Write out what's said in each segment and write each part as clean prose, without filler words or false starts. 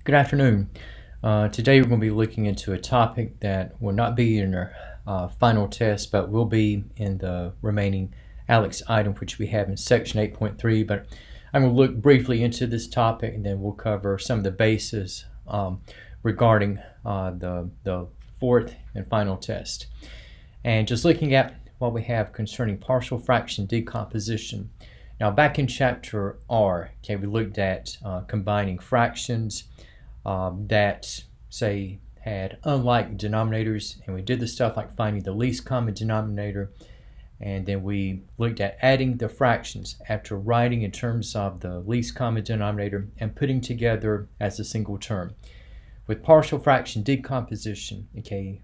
Good afternoon. Today we're going to be looking into a topic that will not be in our final test, but will be in the remaining ALEKS item, which we have in section 8.3. But I'm going to look briefly into this topic, and then we'll cover some of the bases regarding the fourth and final test. And just looking at what we have concerning partial fraction decomposition. Now, back in chapter R, we looked at combining fractions that, say, had unlike denominators, and we did the stuff like finding the least common denominator, and then we looked at adding the fractions after writing in terms of the least common denominator and putting together as a single term. With partial fraction decomposition,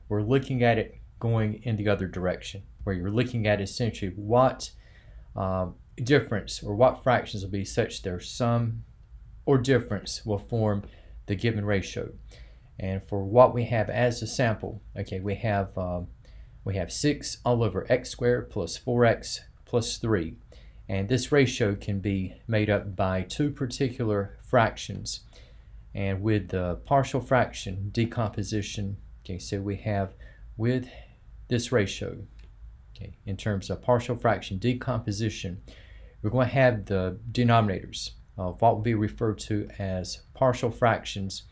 we're looking at it going in the other direction, where you're looking at essentially what difference or what fractions will be such their sum or difference will form the given ratio. And for what we have as a sample, we have 6 all over x squared plus 4x plus 3. And this ratio can be made up by two particular fractions. And with the partial fraction decomposition, so we have with this ratio, in terms of partial fraction decomposition, we're going to have the denominators of what will be referred to as partial fractions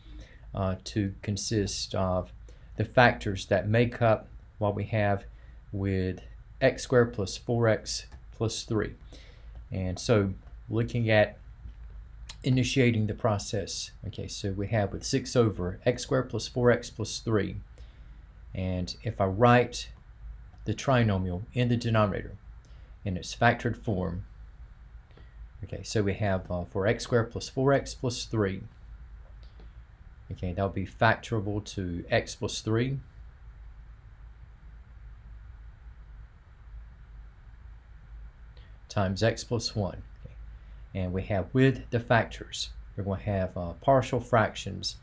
to consist of the factors that make up what we have with x squared plus 4x plus 3. And so looking at initiating the process, so we have with 6 over x squared plus 4x plus 3. And if I write the trinomial in the denominator in its factored form, so we have for x squared plus 4x plus 3, that'll be factorable to x plus 3 times x plus 1. And we have with the factors, we're going to have partial fractions.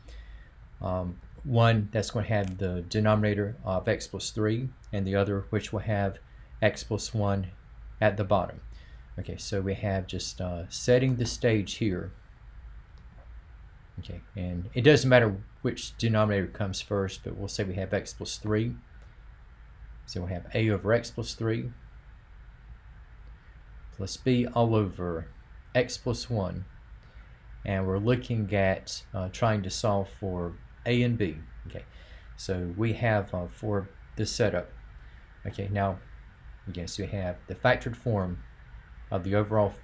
One that's going to have the denominator of x plus 3, and the other which will have x plus 1 at the bottom. So we have just setting the stage here. And it doesn't matter which denominator comes first, but we'll say we have x plus 3. So we'll have a over x plus 3 plus b all over x plus 1. And we're looking at trying to solve for a and b. So we have for this setup, now so we have the factored form of the overall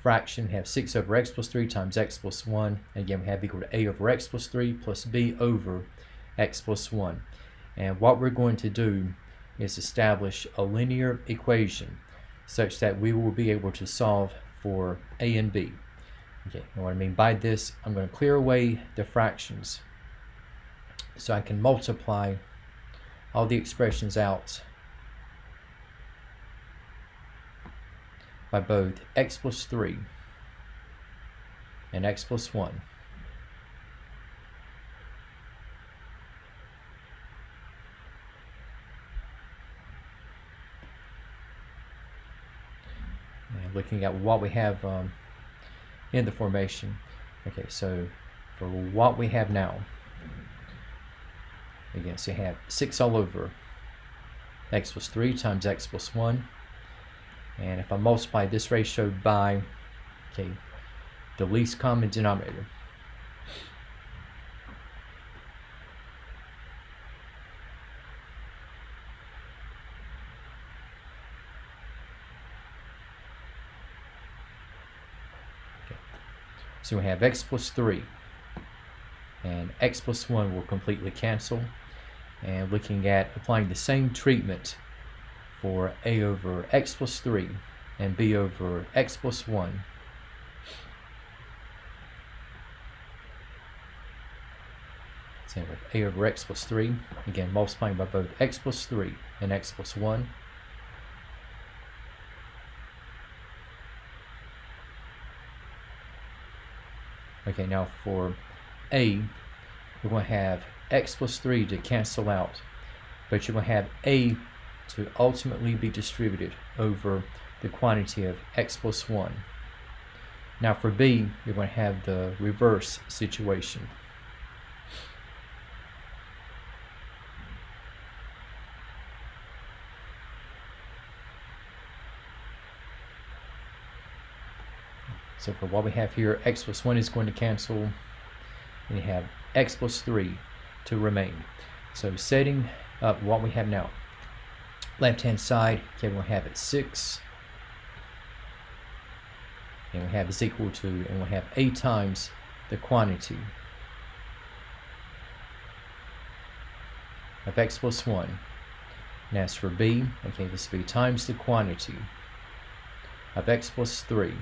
fraction. We have 6 over x plus 3 times x plus 1. Again, we have equal to a over x plus 3 plus b over x plus 1. And what we're going to do is establish a linear equation such that we will be able to solve for a and b. And what I mean by this, I'm going to clear away the fractions so I can multiply all the expressions out by both x plus 3 and x plus 1. And looking at what we have in the formation. So for what we have now, so you have 6 all over x plus 3 times x plus 1. And if I multiply this ratio by the least common denominator, so we have x plus 3 and x plus 1 will completely cancel. And looking at applying the same treatment for a over x plus 3 and b over x plus 1. Same with a over x plus 3, again multiplying by both x plus 3 and x plus 1. Now for a, we're going to have x plus 3 to cancel out, but you're going to have a to ultimately be distributed over the quantity of x plus 1. Now for B, you're going to have the reverse situation. So for what we have here, x plus 1 is going to cancel, and you have x plus 3 to remain. So setting up what we have now, left-hand side, okay, we'll have it 6, and we have is equal to, and we'll have a times the quantity of x plus 1. And as for B, okay, this will be times the quantity of x plus 3.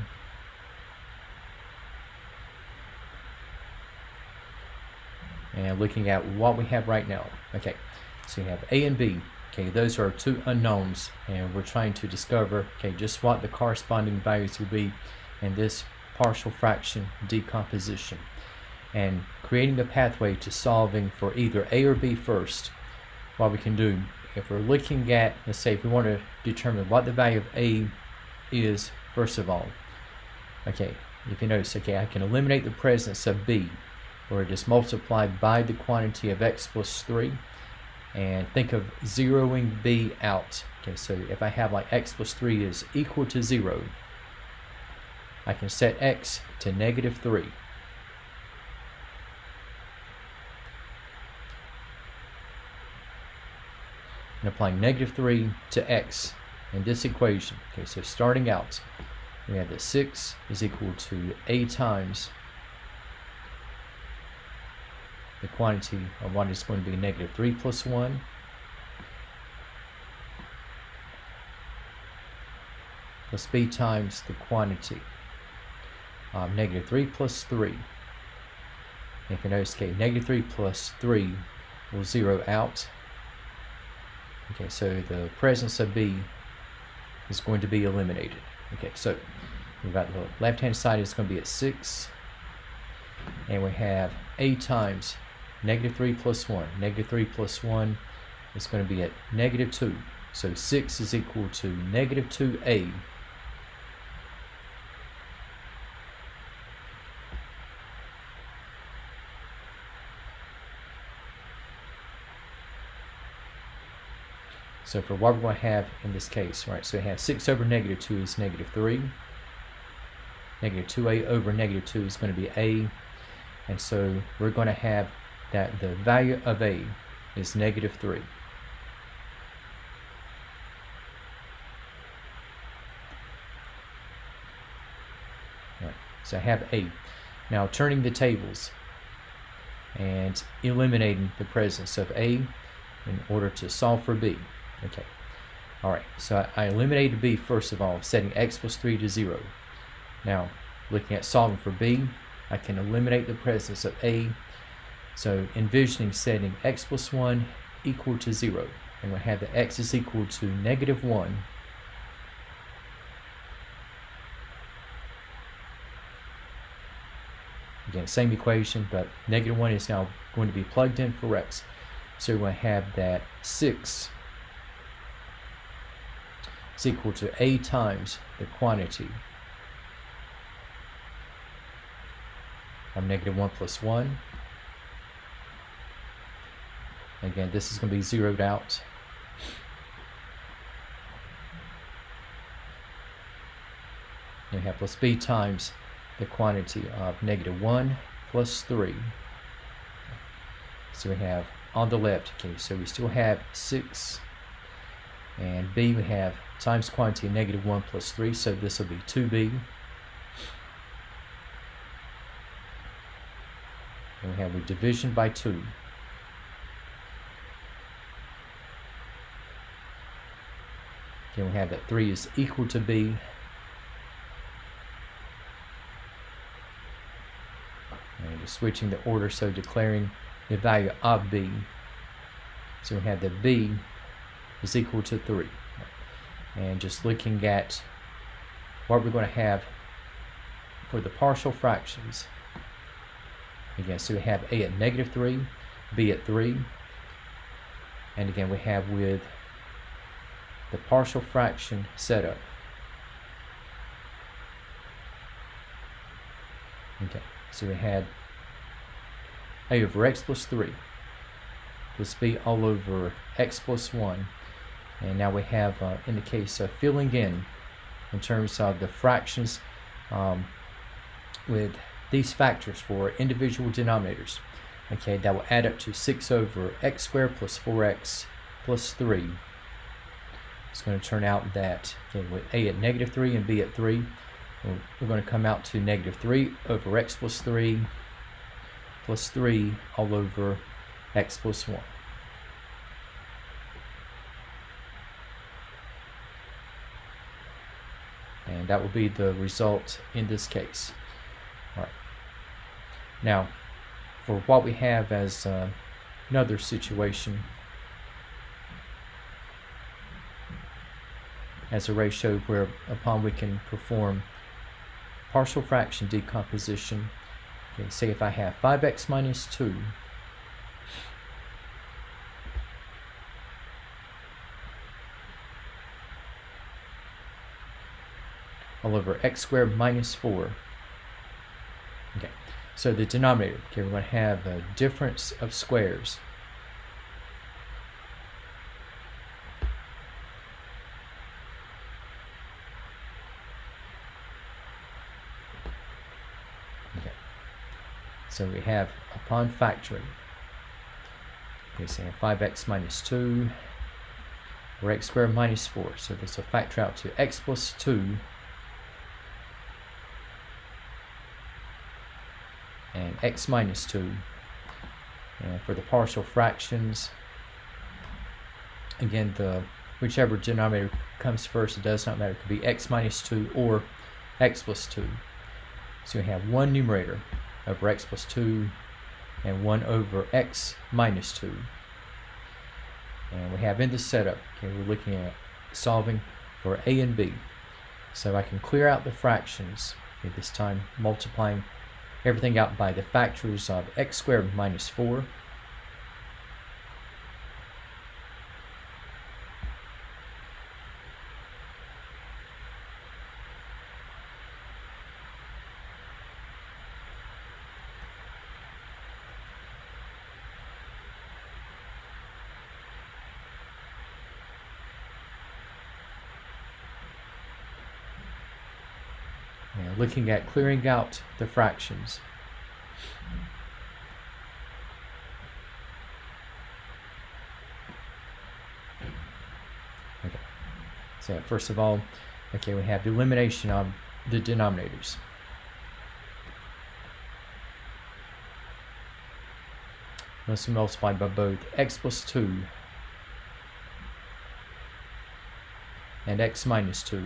And looking at what we have right now, okay, so you have A and B, okay, those are two unknowns, and we're trying to discover, okay, just what the corresponding values will be in this partial fraction decomposition, and creating a pathway to solving for either A or B first. What we can do, if we're looking at, let's say if we want to determine what the value of A is first of all, okay, if you notice, okay, I can eliminate the presence of B, where it is multiplied by the quantity of x plus 3, and think of zeroing B out. Okay, so if I have like x plus 3 is equal to 0, I can set x to -3. And applying -3 to x in this equation. Okay, so starting out, we have that 6 is equal to a times the quantity of what is going to be -3 plus 1, plus b times the quantity of -3 plus 3. If you notice, okay, -3 plus 3 will zero out. Okay, so the presence of b is going to be eliminated. Okay, so we've got the left-hand side is going to be at 6, and we have a times -3 plus 1. -3 plus 1 is going to be at -2. So 6 is equal to -2a. So for what we're going to have in this case, right, so we have 6 over -2 is -3. -2a over -2 is going to be a. And so we're going to have that the value of a is -3. Right, so I have a. Now turning the tables and eliminating the presence of a in order to solve for b. Okay, alright, so I eliminated b first of all, setting x plus 3 to 0. Now looking at solving for b, I can eliminate the presence of a. So envisioning setting x plus 1 equal to 0, and we'll have that x is equal to -1. Again, same equation, but -1 is now going to be plugged in for x. So we're going to have that 6 is equal to a times the quantity of -1 plus 1. Again, this is going to be zeroed out. You have plus b times the quantity of -1 plus 3. So we have on the left, okay, so we still have 6, and b we have times quantity of -1 plus 3, so this will be 2b. And we have a division by 2. Then we have that 3 is equal to b. And just switching the order, so declaring the value of b. So we have that b is equal to 3. And just looking at what we're going to have for the partial fractions. Again, so we have a at -3, b at 3. And again, we have with the partial fraction setup. Okay, so we had a over x plus 3 plus b all over x plus 1. And now we have, in the case of filling in terms of the fractions with these factors for individual denominators. Okay, that will add up to 6 over x squared plus 4x plus 3. It's going to turn out that, okay, with a at negative 3 and b at 3, we're going to come out to negative 3 over x plus 3 plus 3 all over x plus 1. And that will be the result in this case. All right. Now, for what we have as another situation as a ratio whereupon we can perform partial fraction decomposition. Okay, say if I have 5x minus 2 all over x squared minus 4. Okay, so the denominator, okay, we're going to have a difference of squares. Okay, so we have upon factoring, okay, so 5x minus 2 or x squared minus 4. So this will factor out to x plus 2 and x minus 2. And for the partial fractions, again, whichever denominator comes first, it does not matter. It could be x minus 2 or x plus 2. So we have one numerator over x plus 2 and 1 over x minus 2. And we have in this setup, okay, we're looking at solving for a and b. So I can clear out the fractions, okay, this time multiplying everything out by the factors of x squared minus 4 Now looking at clearing out the fractions. Okay, so first of all, okay, we have the elimination of the denominators. Must be multiplied by both x plus 2 and x minus 2.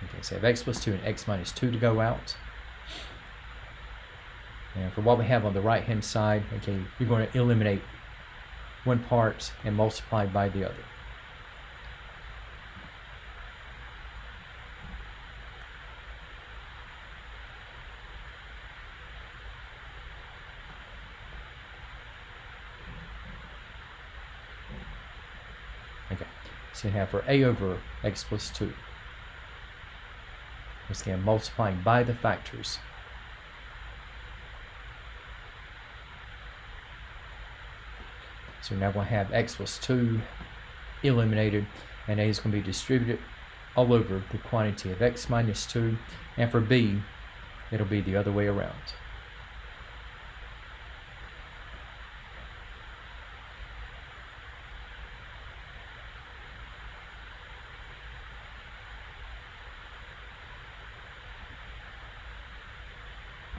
Okay, so I have x plus 2 and x minus 2 to go out. And for what we have on the right hand side, okay, you're going to eliminate one part and multiply by the other. Okay, so you have for a over x plus 2. Once again, multiplying by the factors. So now we'll have x plus 2 eliminated, and a is going to be distributed all over the quantity of x minus 2, and for b, it'll be the other way around.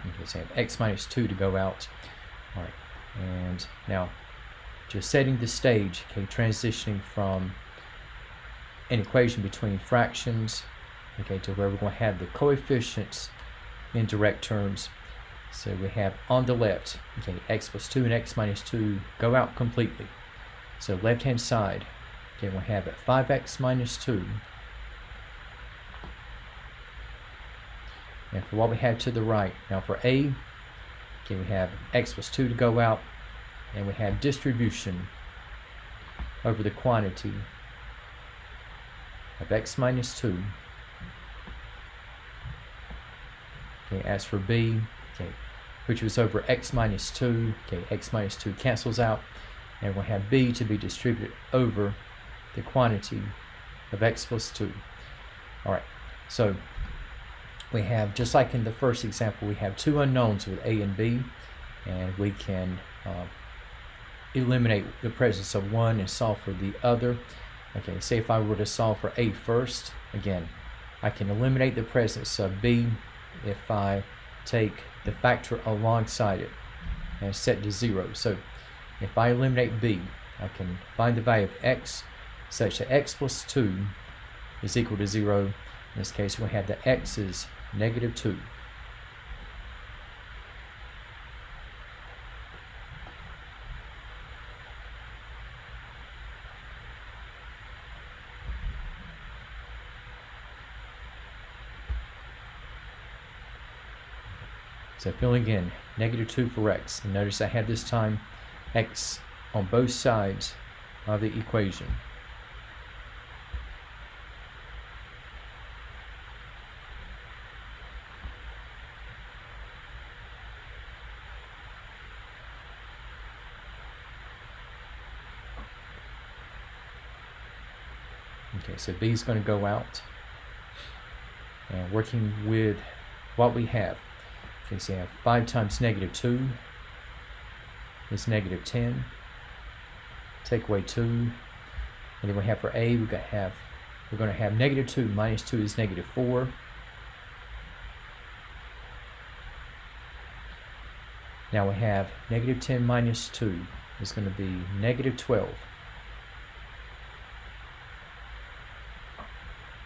Okay, so I have x minus 2 to go out. All right, and now just setting the stage, okay, transitioning from an equation between fractions, okay, to where we're going to have the coefficients in direct terms. So we have on the left, okay, x plus 2 and x minus 2 go out completely. So left hand side, okay, we'll have it 5x minus 2. And for what we have to the right, now for a, Okay, we have x plus 2 to go out, and we have distribution over the quantity of x minus 2. Okay, as for b, okay, which was over x minus 2, okay, x minus 2 cancels out, and we'll have b to be distributed over the quantity of x plus 2. Alright, so we have, just like in the first example, we have two unknowns with a and b, and we can eliminate the presence of one and solve for the other. Okay, say if I were to solve for a first, again, I can eliminate the presence of b if I take the factor alongside it and set to 0. So if I eliminate b, I can find the value of x such that x plus 2 is equal to 0. In this case, we have that x is negative 2. So filling in negative 2 for x, and notice I have this time x on both sides of the equation. Okay, so b is going to go out, and working with what we have. Okay, so you have 5 times negative 2 is negative 10. Take away 2, and then we have for a, we're going to have negative 2 minus 2 is negative 4. Now we have negative 10 minus 2 is going to be negative 12.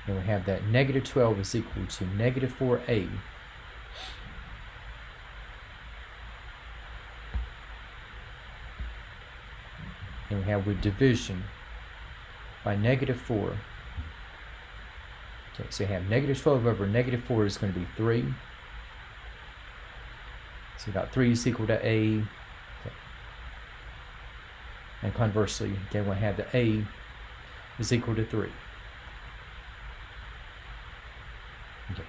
And we have that negative 12 is equal to negative 4a. And we have with division by negative 4. Okay, so you have negative 12 over negative 4 is going to be 3. So you got 3 is equal to a. Okay. And conversely, again, we'll have the a is equal to 3. Okay.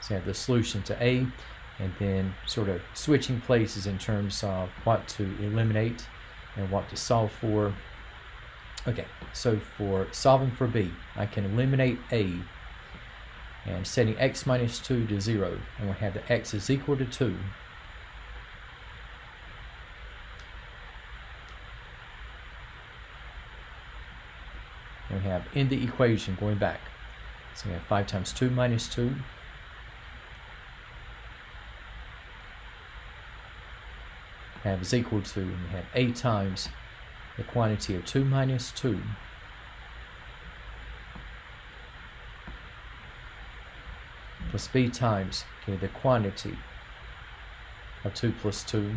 So you have the solution to a, and then sort of switching places in terms of what to eliminate and what to solve for. Okay, so for solving for b, I can eliminate a and setting x minus 2 to 0, and we'll have that x is equal to 2. And we have in the equation going back. So we have 5 times 2 minus 2. Have is equal to, and we have a times the quantity of 2 minus 2 plus b times, okay, the quantity of 2 plus 2. Okay.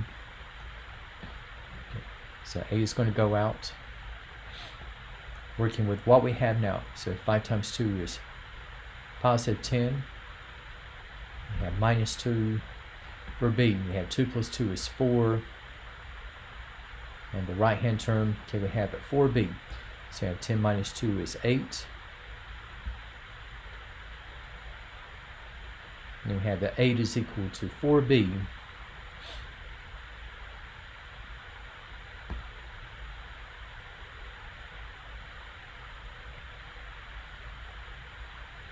So a is going to go out, working with what we have now. So 5 times 2 is positive 10. We have minus 2 for b. We have 2 plus 2 is 4. And the right hand term, okay, we have at 4b. So you have 10 minus 2 is 8. And we have that 8 is equal to 4b.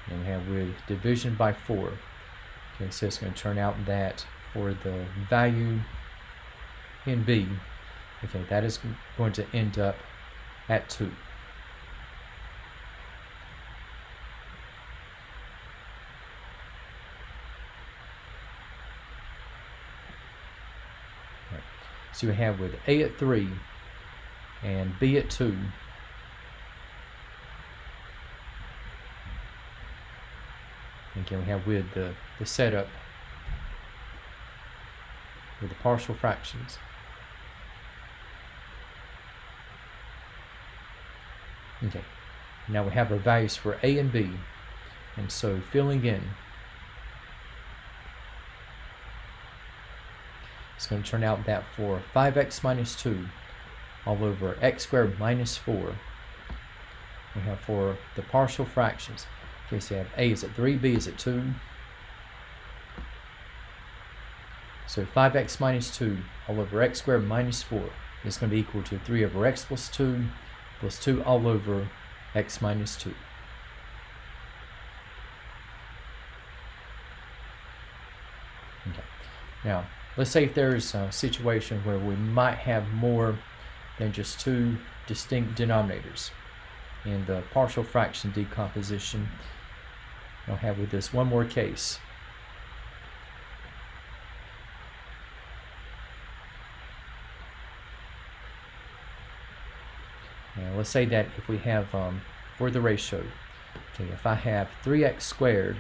And we have with division by 4. Okay, so it's going to turn out that for the value in b, okay, that is going to end up at 2. Right. So we have with a at 3 and b at 2. Again, we have with the setup with the partial fractions. Okay, now we have our values for a and b, and so filling in it's going to turn out that for 5x minus 2 all over x squared minus 4, we have for the partial fractions. Okay, so you have a is at 3, b is at 2. So 5x minus 2 all over x squared minus 4 is going to be equal to 3 over x plus 2 all over x minus 2. Okay. Now, let's say if there's a situation where we might have more than just two distinct denominators in the partial fraction decomposition. I'll have with this one more case. Now let's say that if we have, for the ratio, okay, if I have 3x squared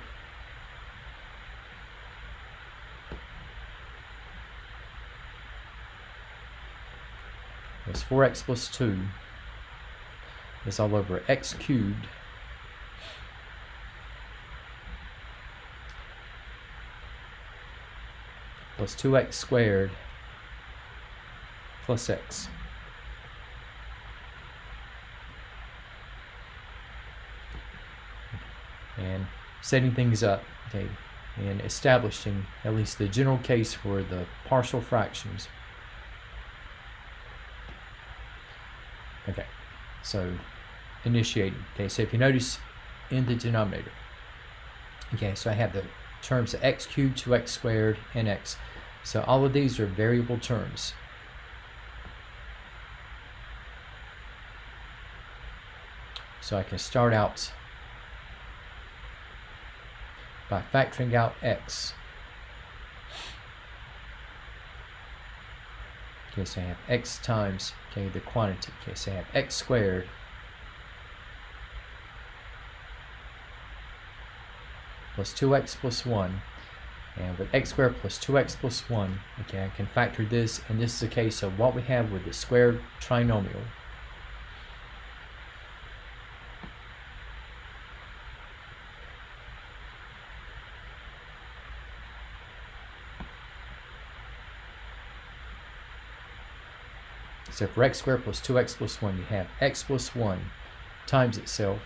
plus 4x plus 2 is all over x cubed plus 2x squared plus x. And setting things up, okay, and establishing at least the general case for the partial fractions. Okay, so initiating. Okay, so if you notice in the denominator, okay, so I have the terms of x cubed, 2x squared, and x. So all of these are variable terms. So I can start out by factoring out x. Okay, so I have x times, okay, the quantity. Okay, so I have x squared plus 2x plus 1, and with x squared plus 2x plus 1, okay, I can factor this, and this is a case of what we have with the squared trinomial. So for x squared plus 2x plus 1, you have x plus 1 times itself.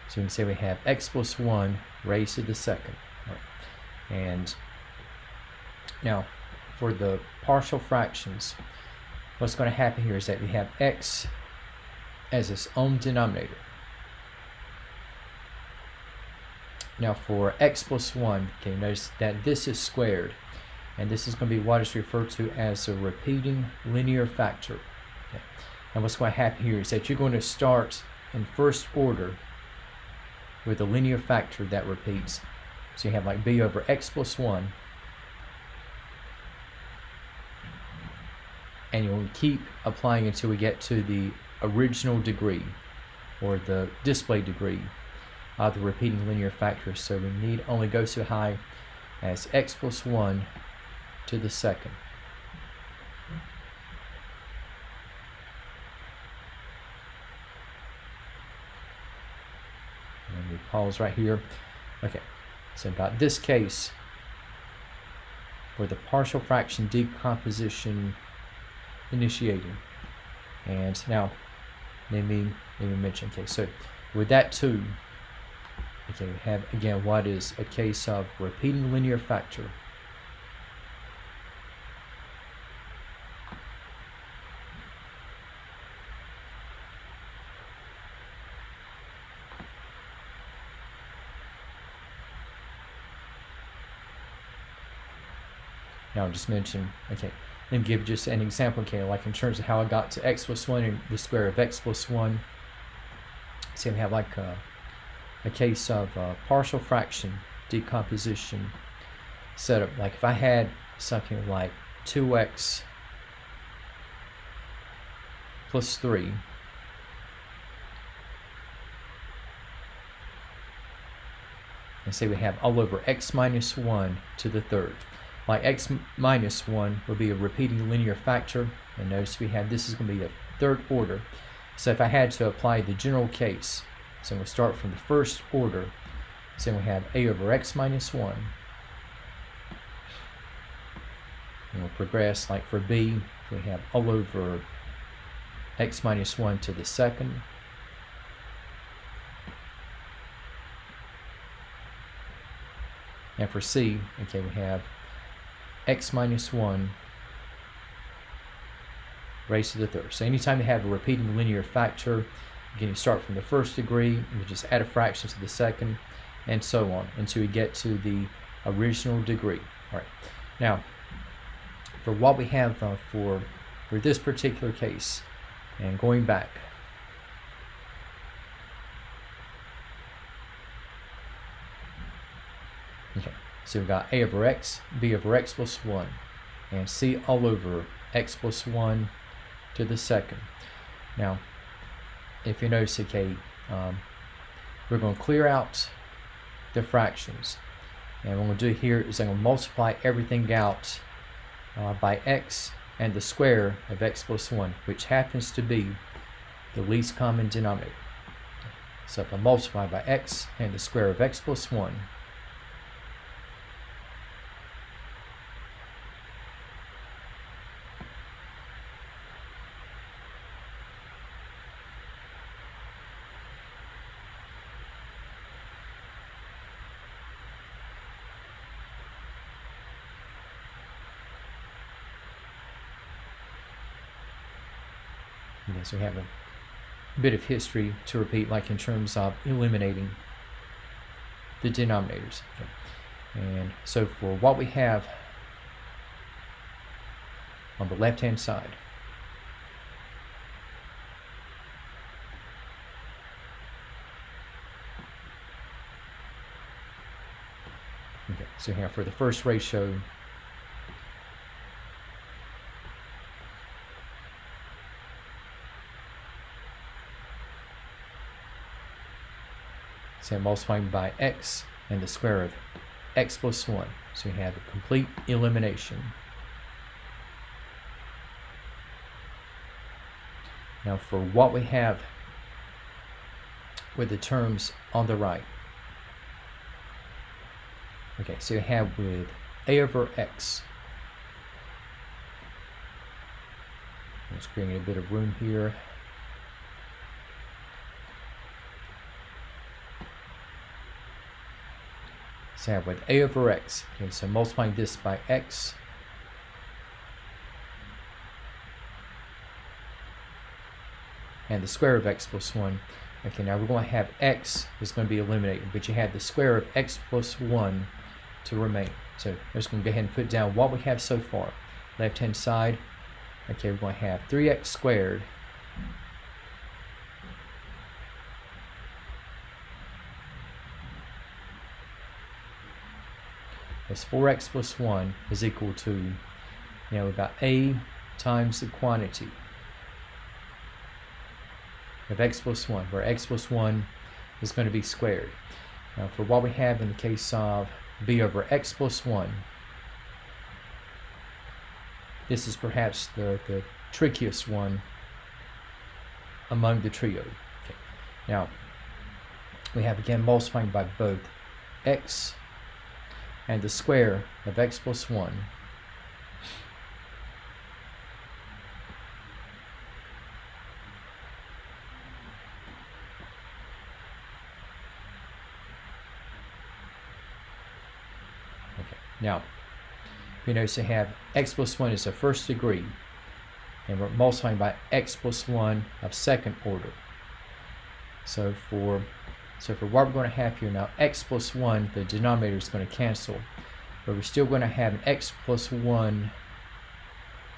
So you can say we have x plus 1 raised to the second. Right. And now for the partial fractions, what's going to happen here is that we have x as its own denominator. Now for x plus 1, okay, notice that this is squared. And this is going to be what is referred to as a repeating linear factor. Okay. And what's going to happen here is that you're going to start in first order with a linear factor that repeats. So you have like b over x plus 1. And you'll keep applying until we get to the original degree, or the display degree of the repeating linear factor. So we need only go so high as x plus 1 to the second. And we pause right here. Okay, so about this case, for the partial fraction decomposition initiating. And now, let me mention, okay, so with that too, okay, we have again what is a case of repeating linear factor. Now I'll just mention, okay, let me give just an example, okay, like in terms of how I got to x plus 1 and the square of x plus 1. So we have like a case of partial fraction decomposition setup. Like if I had something like 2x plus 3, and say we have all over x minus 1 to the third. Like x minus 1 will be a repeating linear factor, and notice we have this is going to be a third order. So if I had to apply the general case, so we'll start from the first order. So we have a over x minus 1 And we'll progress like for b, we have all over x minus 1 to the second. And for c, okay, we have x minus 1 raised to the third. So anytime you have a repeating linear factor, again, you start from the first degree, you just add a fraction to the second, and so on, until you get to the original degree. All right. Now, for what we have for this particular case, and going back, okay, so we've got a over x, b over x plus 1, and c all over x plus 1 to the second. Now, if you notice, okay, we're going to clear out the fractions, and what I'm going to do here is I'm going to multiply everything out by x and the square of x plus 1, which happens to be the least common denominator. So if I multiply by x and the square of x plus 1, okay, so we have a bit of history to repeat, like in terms of eliminating the denominators. Okay. And so for what we have on the left-hand side, okay, so here for the first ratio, so I'm multiplying by x and the square of x plus 1. So we have a complete elimination. Now for what we have with the terms on the right. Okay, so you have with a over x. Let's create a bit of room here. So I have with a over x. Okay, so multiplying this by x. And the square of x plus 1. Okay, now we're going to have x is going to be eliminated, but you have the square of x plus 1 to remain. So I'm just going to go ahead and put down what we have so far. Left-hand side, okay, we're going to have 3x squared plus 4x plus 1 is equal to, we've got a times the quantity of x plus 1, where x plus 1 is going to be squared. Now for what we have in the case of b over x plus 1, this is perhaps the trickiest one among the trio. Okay. Now we have again multiplying by both x and the square of x plus 1. Okay. Now, you notice to have x plus 1 is a first degree, and we're multiplying by x plus 1 of second order. So for what we're going to have here now, x plus 1, the denominator is going to cancel, but we're still going to have an x plus 1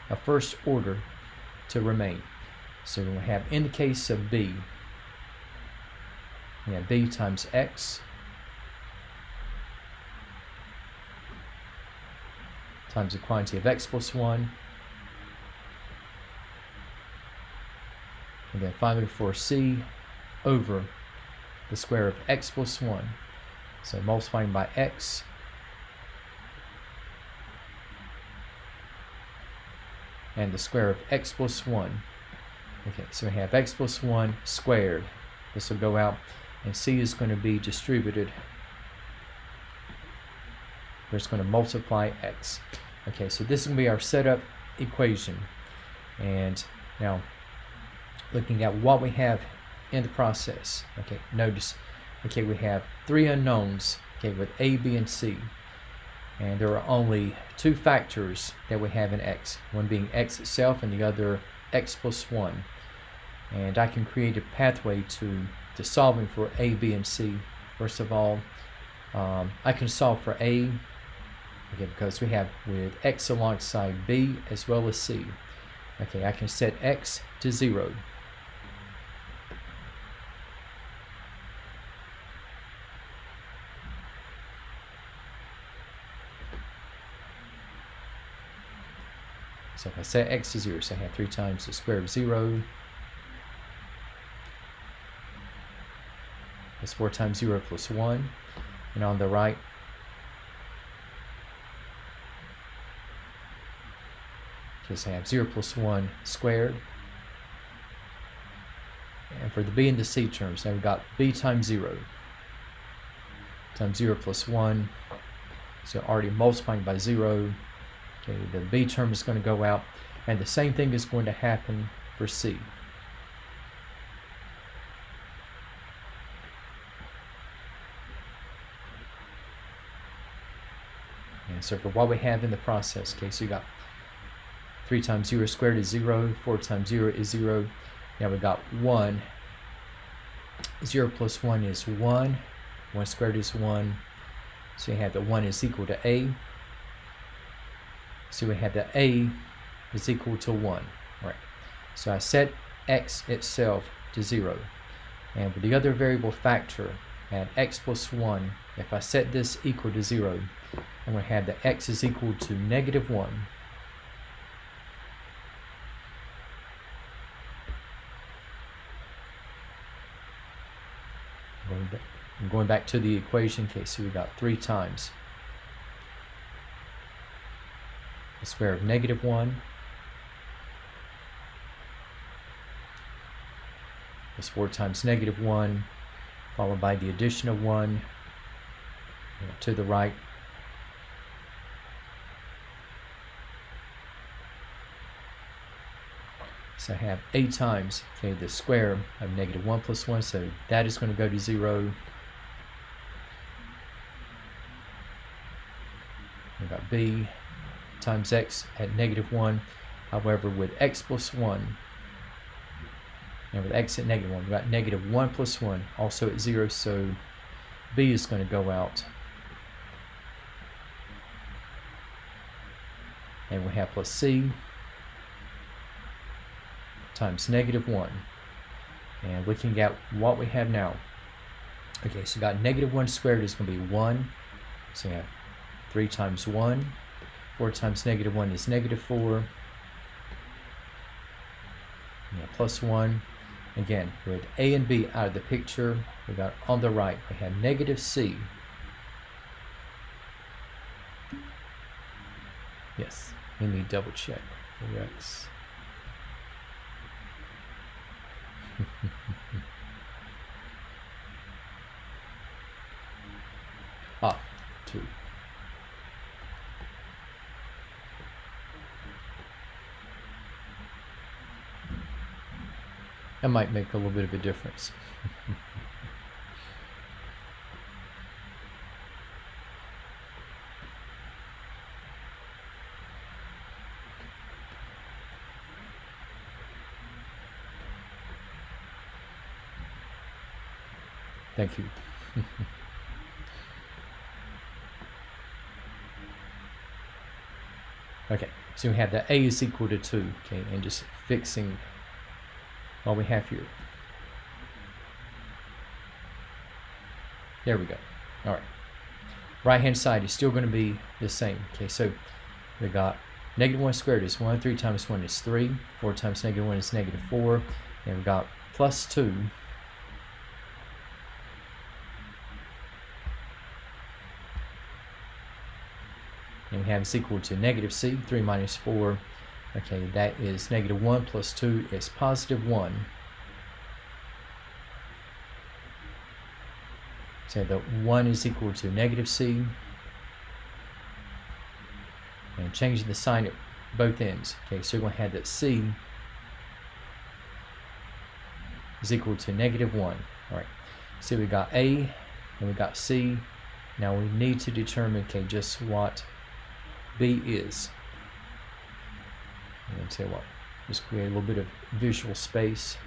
of first order to remain. So we're going to have, in the case of b, we have b times x times the quantity of x plus 1. And then finally for c, over the square of x plus 1. So multiplying by x and the square of x plus 1. Okay, so we have x plus 1 squared. This will go out, and c is going to be distributed. We're just going to multiply x. Okay, so this is going to be our setup equation. And now, looking at what we have in the process. Okay, notice, okay, we have three unknowns, okay, with a, b, and c. And there are only two factors that we have in x, one being x itself and the other x plus 1. And I can create a pathway to solving for a, b, and c. First of all, I can solve for a, okay, because we have with x alongside b as well as c. Okay, I can set x to 0. So if I set x to 0, so I have 3 times the square of 0. That's 4 times 0 plus 1. And on the right, just have 0 plus 1 squared. And for the b and the c terms, now we've got b times 0 times 0 plus 1. So already multiplying by 0. Okay, the b term is going to go out. And the same thing is going to happen for c. And so for what we have in the process, okay, so you got 3 times 0 squared is 0, 4 times 0 is 0. Now we got 1. 0 plus 1 is 1. 1 squared is 1. So you have that 1 is equal to a. So we have that a is equal to 1. Right. So I set x itself to 0. And with the other variable factor at x plus 1, if I set this equal to 0, I'm going to have that x is equal to negative 1. I'm going back to the equation. Okay, so we got 3 times the square of negative 1 is 4 times negative 1, followed by the addition of 1 to the right. So I have 8 times, okay, the square of negative 1 plus 1, so that is going to go to 0. We've got b times x at negative 1. However, with x plus 1, and with x at negative 1, we've got negative 1 plus 1 also at 0, so b is going to go out. And we have plus c times negative 1. And looking at what we have now, okay, so we got negative 1 squared is going to be 1. So we have 3 times 1. 4 times negative 1 is negative 4. Plus 1. Again, with a and b out of the picture, we got on the right, we have negative c. Yes, let me double check for x. Ah, 2. That might make a little bit of a difference. Thank you. Okay, so we have that a is equal to 2, okay, and just fixing what we have here. There we go. All right. Right hand side is still going to be the same. Okay, so we got negative 1 squared is 1, 3 times 1 is 3, 4 times negative 1 is negative 4, and we got plus 2. And we have is equal to negative c, 3 minus 4. Okay, that is negative 1 plus 2 is positive 1. So the 1 is equal to negative c. and changing the sign at both ends. Okay, so we're going to have that C is equal to -1. All right, so we got A and we got C. Now we need to determine, okay, just what B is. And tell you what, just create a little bit of visual space.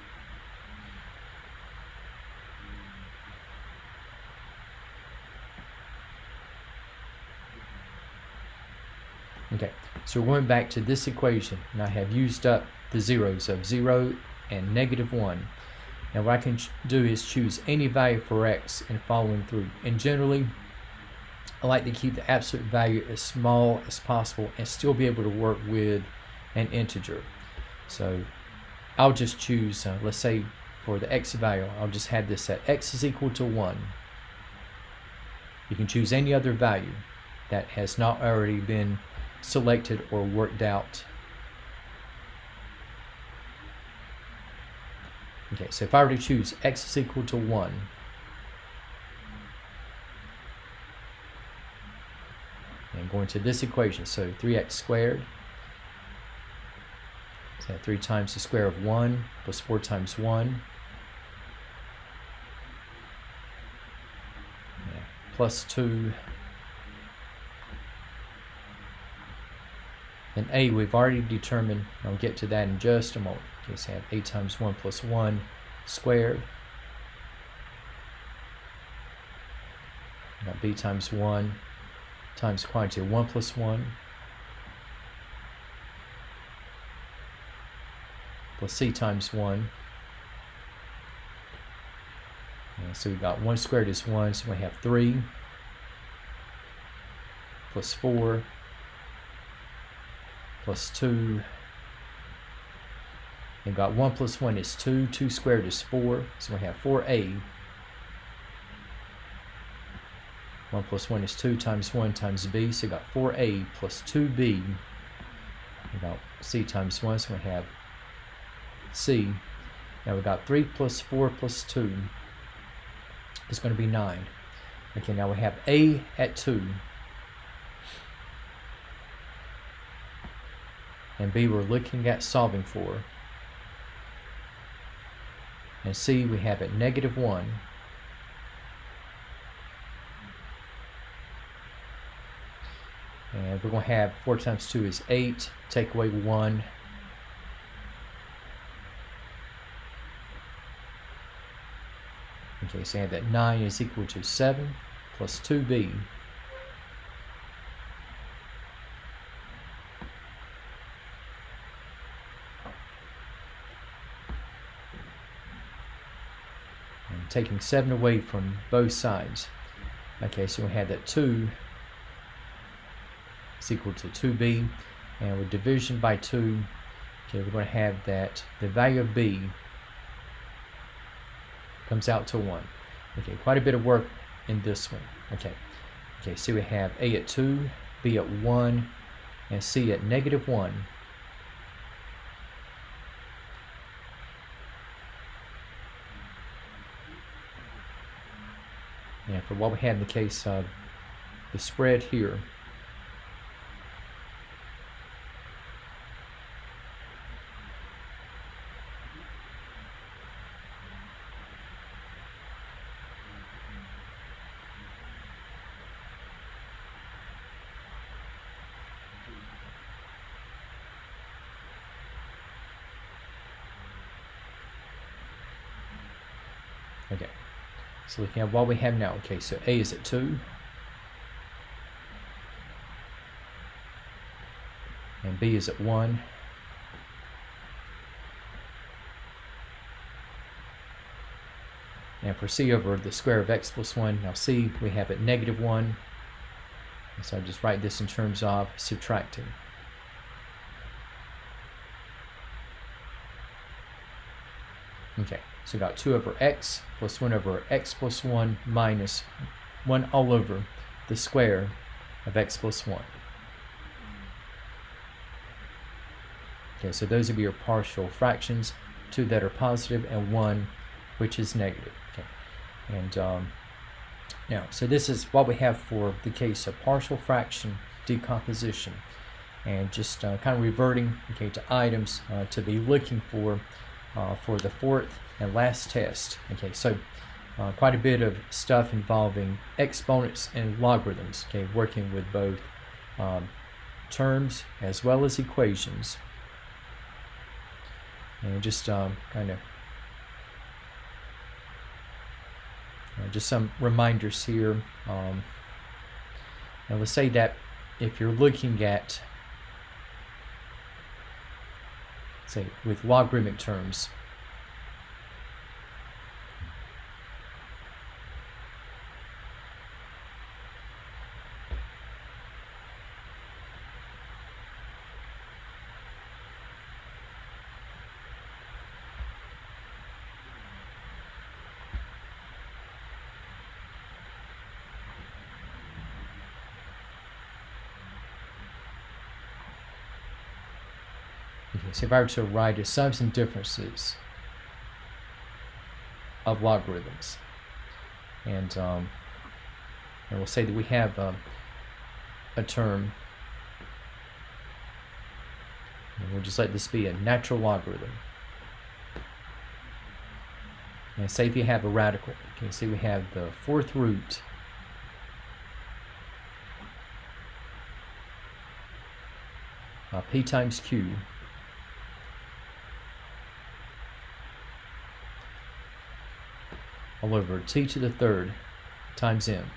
Okay, so we're going back to this equation, and I have used up the zeros of 0 and -1. Now what I can do is choose any value for x and following through. And generally, I like to keep the absolute value as small as possible and still be able to work with an integer. So I'll just choose, let's say for the x value, I'll just have this at x is equal to 1. You can choose any other value that has not already been selected or worked out. Okay, so if I were to choose x is equal to 1, and going to this equation, so 3x squared, so 3 times the square of 1 plus 4 times 1, plus 2, and a we've already determined. I'll get to that in just a moment. Okay, so I have 8 times 1 plus 1 squared. Got b times 1 times quantity of 1 plus 1 plus c times 1. So we got 1 squared is 1, so we have 3 plus 4 plus 2. And got 1 plus 1 is 2, 2 squared is 4, so we have 4a. 1 plus 1 is 2 times 1 times b, so we got 4a plus 2b. We got c times 1, so we have c. Now we got 3 plus 4 plus 2 is going to be 9. Okay, now we have a at 2. And b we're looking at solving for. And c we have at -1. And we're going to have 4 times 2 is 8, take away 1. Okay, so I have that 9 is equal to 7 plus 2b. And taking 7 away from both sides. Okay, so we have that 2 is equal to 2b, and with division by 2, okay, we're going to have that the value of b comes out to 1. Okay, quite a bit of work in this one. Okay, so we have a at 2, b at 1, and c at -1. And for what we have in the case of the spread here, okay, so looking at what we have now, okay, so a is at 2, and b is at 1, and for c over the square of x plus 1, now c we have at -1, and so I just write this in terms of subtracting. Okay, so we got 2 over x plus 1 over x plus 1 minus 1 all over the square of x plus 1. Okay, so those would be your partial fractions, 2 that are positive and 1 which is negative. Okay, and now, so this is what we have for the case of partial fraction decomposition. and just kind of reverting, okay, to items to be looking for the fourth and last test. Okay, so quite a bit of stuff involving exponents and logarithms, okay, working with both terms as well as equations. And just kind of just some reminders here. Now let's say that if you're looking at, say, with logarithmic terms, so if I were to write the sums and differences of logarithms, and we'll say that we have a term, and we'll just let this be a natural logarithm. And say if you have a radical, okay, see we have the fourth root p times q all over t to the third times m.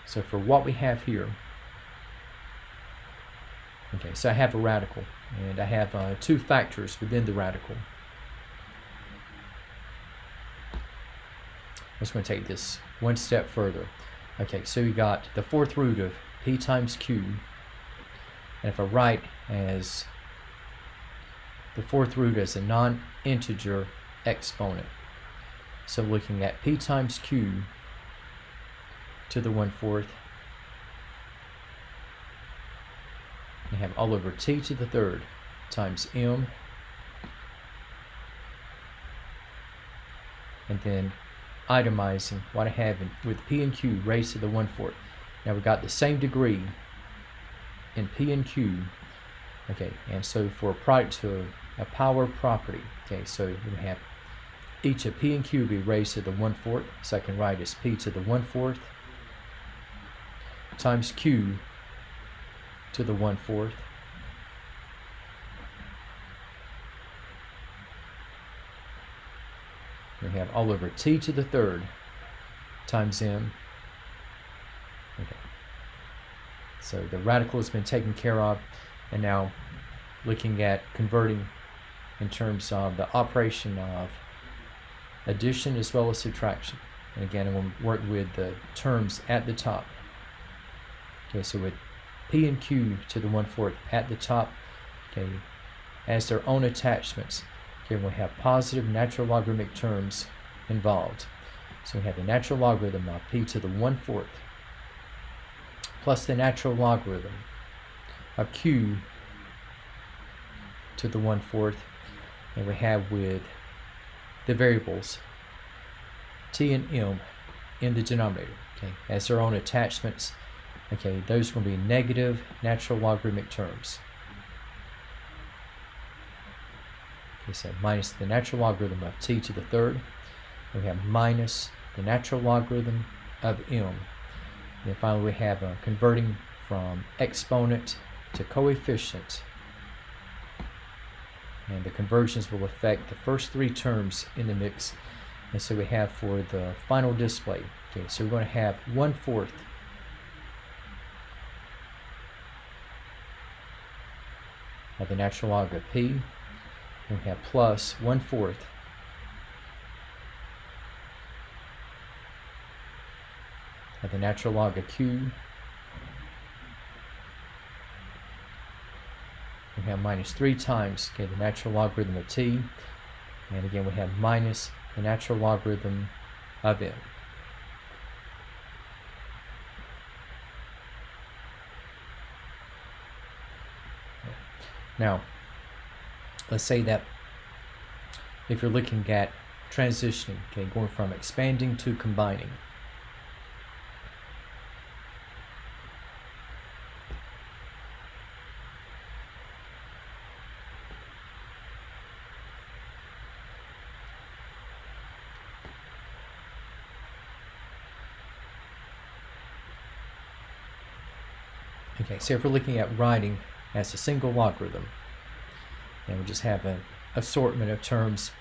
So for what we have here, okay, so I have a radical, and I have two factors within the radical. I'm just going to take this one step further. Okay, so we got the fourth root of p times q, and if I write as the fourth root as a non-integer exponent, so looking at p times q to the 1/4, you have all over t to the third times m, and then itemizing what I have with p and q raised to the 1/4. Now we've got the same degree in p and q, okay, and so for a product to a power property, okay, so we have each of p and q be raised to the 1/4, so I can write as p to the 1/4 times q to the 1/4 we have all over t to the third times m. Okay. So the radical has been taken care of, and now looking at converting in terms of the operation of addition as well as subtraction. And again, I'm going to work with the terms at the top. Okay, so with p and q to the 1/4 at the top, okay, as their own attachments, okay, we'll have positive natural logarithmic terms involved. So we have the natural logarithm of p to the 1/4 plus the natural logarithm of q to the 1/4, and we have with the variables t and m in the denominator, okay, as their own attachments. Okay, those are going to be negative natural logarithmic terms. Okay, so minus the natural logarithm of t to the third. We have minus the natural logarithm of m. And then finally we have converting from exponent to coefficient. And the conversions will affect the first three terms in the mix. And so we have for the final display, okay, so we're going to have 1/4 of the natural log of p, and we have plus 1/4 of the natural log of q. We have minus 3 times, okay, the natural logarithm of t, and again we have minus the natural logarithm of m. Now, let's say that if you're looking at transitioning, okay, going from expanding to combining. Okay, so if we're looking at writing as a single logarithm, and we just have an assortment of terms,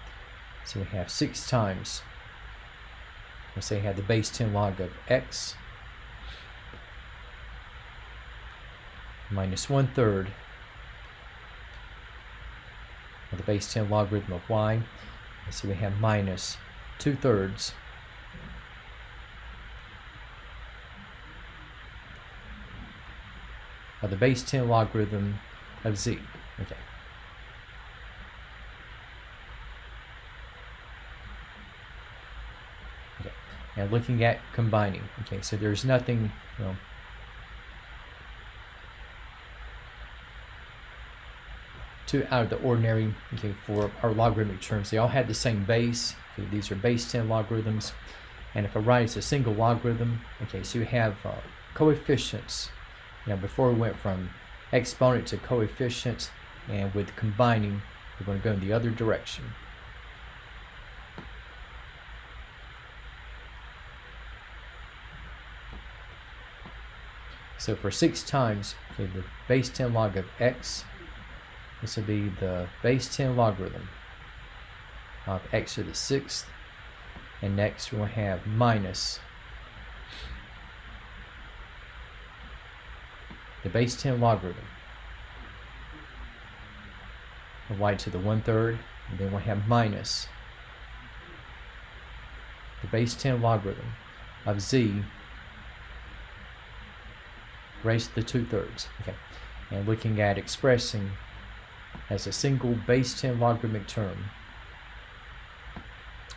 so we have 6 times, let's say I had the base 10 log of x minus 1/3 of the base 10 logarithm of y, and so we have minus 2/3 of the base 10 logarithm of z. Okay. Okay. And looking at combining. Okay, so there's nothing, too out of the ordinary, okay, for our logarithmic terms. They all have the same base. Okay, these are base 10 logarithms. And if I write as a single logarithm, okay, so you have coefficients. Before we went from exponent to coefficient, and with combining, we're going to go in the other direction. So for 6 times, okay, the base 10 log of x, this will be the base 10 logarithm of x to the 6th, and next we'll have minus the base 10 logarithm of y to the 1/3, and then we'll have minus the base 10 logarithm of z raised to the 2/3. Okay, and looking at expressing as a single base 10 logarithmic term.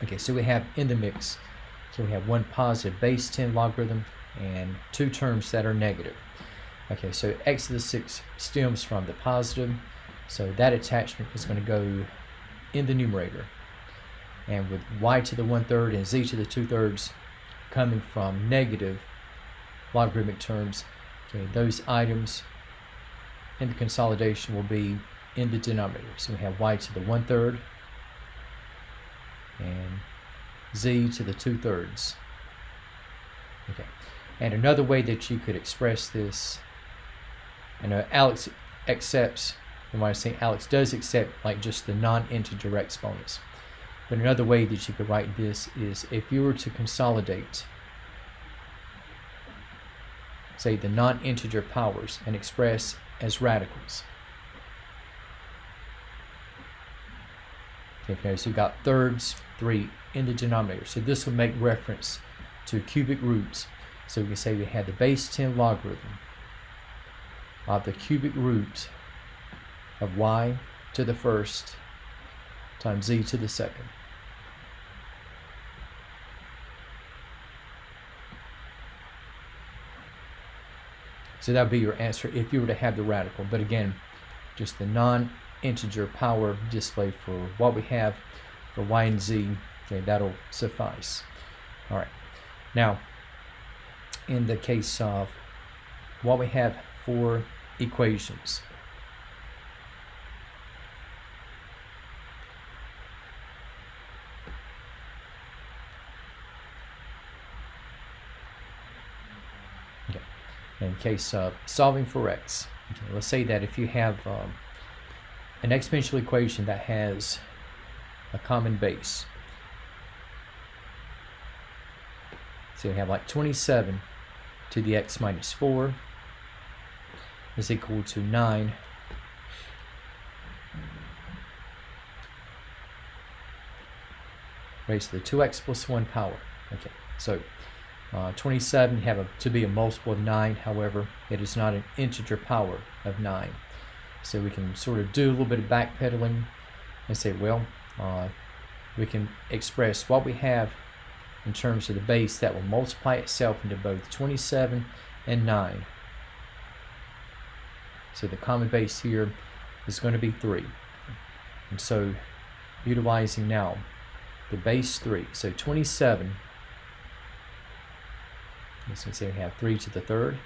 Okay, so we have in the mix, so we have one positive base 10 logarithm and 2 terms that are negative. Okay, so x to the 6th stems from the positive, so that attachment is going to go in the numerator. And with y to the 1/3 and z to the 2/3 coming from negative logarithmic terms, okay, those items in the consolidation will be in the denominator. So we have y to the 1/3 and z to the 2/3. Okay, and another way that you could express this, I know Alex accepts, and when I say Alex does accept, like just the non-integer exponents. But another way that you could write this is if you were to consolidate, say, the non-integer powers and express as radicals. Okay, so you've got thirds, 3 in the denominator. So this will make reference to cubic roots. So we can say we had the base 10 logarithm of the cubic root of y to the 1st times z to the 2nd. So that would be your answer if you were to have the radical. But again, just the non-integer power display for what we have for y and z, okay, that'll suffice. All right. Now, in the case of what we have for equations, in case of solving for x, okay, let's say that if you have an exponential equation that has a common base, so you have like 27 to the x minus 4 is equal to 9 raised to the 2x plus 1 power. Okay, so 27 you have to be a multiple of 9. However, it is not an integer power of 9. So we can sort of do a little bit of backpedaling and say, well, we can express what we have in terms of the base that will multiply itself into both 27 and 9. So the common base here is going to be 3. And so utilizing now the base 3. So 27. This one say we have 3 to the third.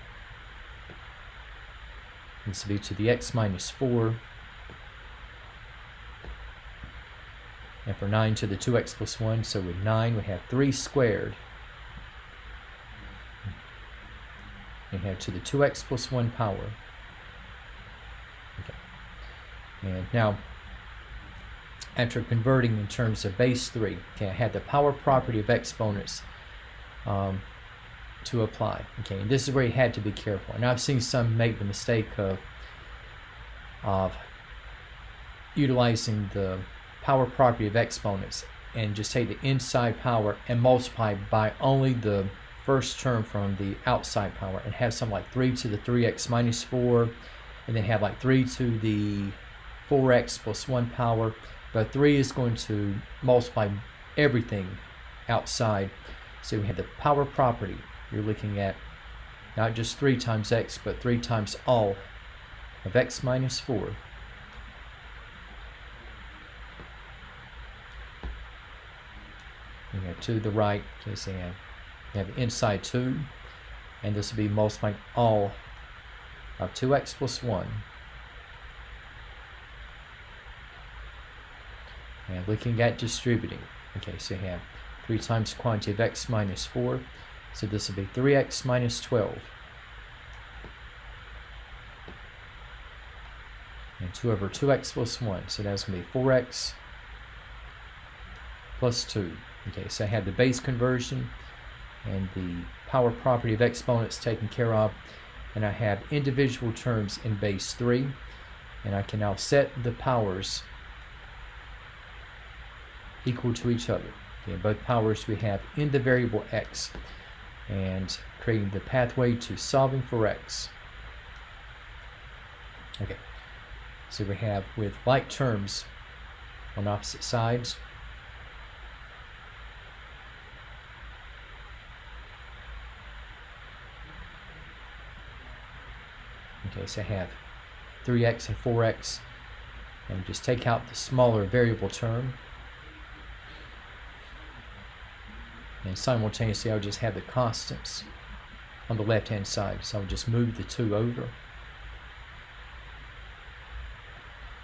This will be to the x minus 4. And for 9 to the 2x plus 1, so with 9 we have 3 squared. We have to the 2x plus 1 power. Okay. And now, after converting in terms of base 3, okay, I had the power property of exponents to apply. Okay, and this is where you had to be careful. And I've seen some make the mistake of utilizing the power property of exponents and just take the inside power and multiply by only the first term from the outside power and have something like 3 to the 3x minus 4, and then have like 3 to the 4x plus 1 power. But 3 is going to multiply everything outside. So we have the power property. You're looking at not just 3 times x, but 3 times all of x minus 4. We have to the right, okay, so we have inside 2, and this will be multiplying all of 2x plus 1. And looking at distributing, okay, so you have 3 times the quantity of x minus 4, so this will be 3x minus 12. And 2 over 2x plus 1, so that's going to be 4x plus 2. Okay, so I have the base conversion and the power property of exponents taken care of, and I have individual terms in base 3, and I can now set the powers equal to each other. Okay, both powers we have in the variable x, and creating the pathway to solving for x. Okay, so we have with like terms on opposite sides. Okay, so I have 3x and 4x, and just take out the smaller variable term. And simultaneously, I'll just have the constants on the left-hand side. So I'll just move the 2 over.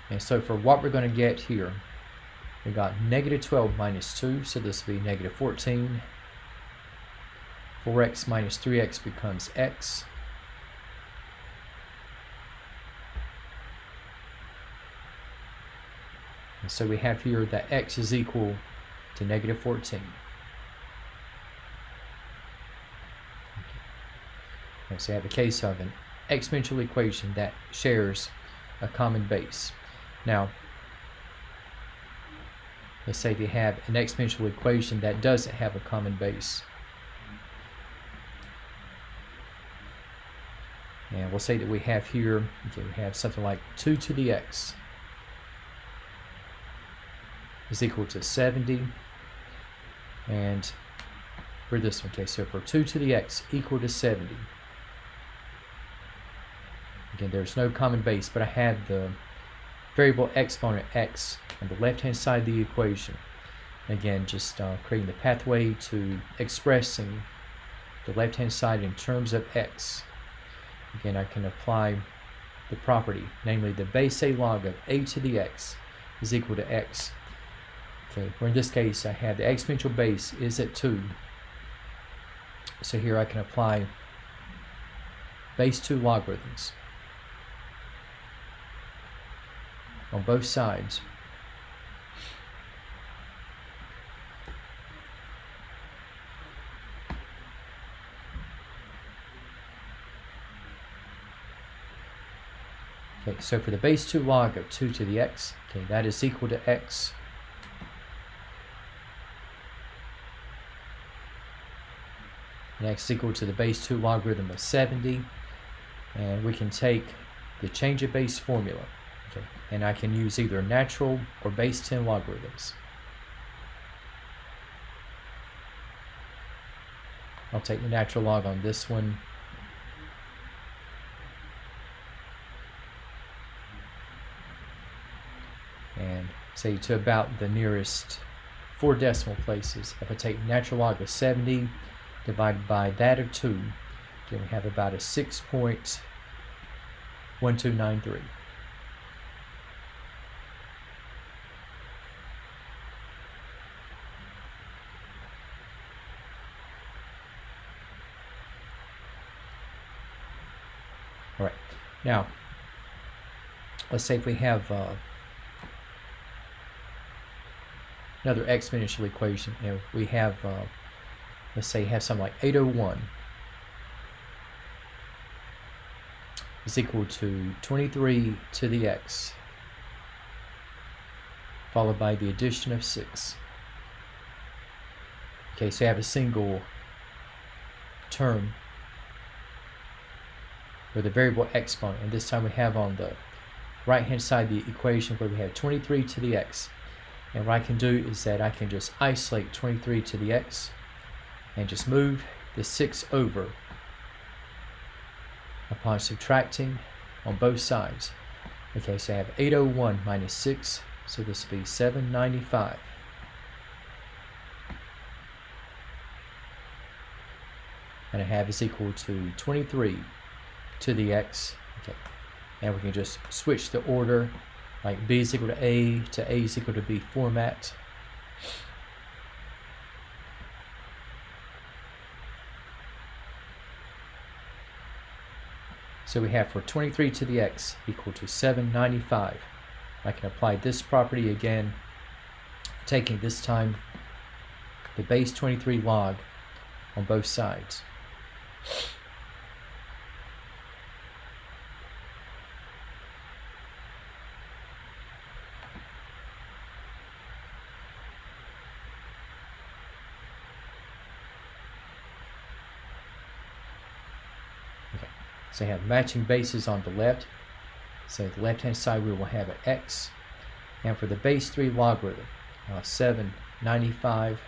And so for what we're going to get here, we got negative 12 minus 2, so this will be negative 14. 4x minus 3x becomes x. And so we have here that x is equal to negative 14. Okay. So I have a case of an exponential equation that shares a common base. Now, let's say if you have an exponential equation that doesn't have a common base. And we'll say that we have here, okay, we have something like 2 to the x is equal to 70. And for this one, okay, so for 2 to the x equal to 70. Again, there's no common base, but I have the variable exponent x on the left-hand side of the equation. Again, just creating the pathway to expressing the left-hand side in terms of x. Again, I can apply the property, namely the base a log of a to the x is equal to x. Okay, where in this case I have the exponential base is at 2. So here I can apply base 2 logarithms on both sides. Okay, so for the base 2 log of 2 to the x, okay, that is equal to x. And x is equal to the base 2 logarithm of 70. And we can take the change of base formula. Okay, and I can use either natural or base 10 logarithms. I'll take the natural log on this one. And say to about the nearest 4 decimal places. If I take natural log of 70 divided by that of 2, then we have about a 6.1293. All right, now let's say if we have another exponential equation, and we have, let's say, have something like 801 is equal to 23 to the x, followed by the addition of 6. Okay, so you have a single term with a variable exponent, and this time we have on the right hand side of the equation where we have 23 to the x. And what I can do is that I can just isolate 23 to the x and just move the 6 over upon subtracting on both sides. Okay, so I have 801 minus 6, so this will be 795. And I have is equal to 23 to the x. Okay, and we can just switch the order, like b is equal to A is equal to B format. So we have for 23 to the x equal to 795. I can apply this property again, taking this time the base 23 log on both sides. So I have matching bases on the left. So the left hand side we will have an x. And for the base 3 logarithm, 795.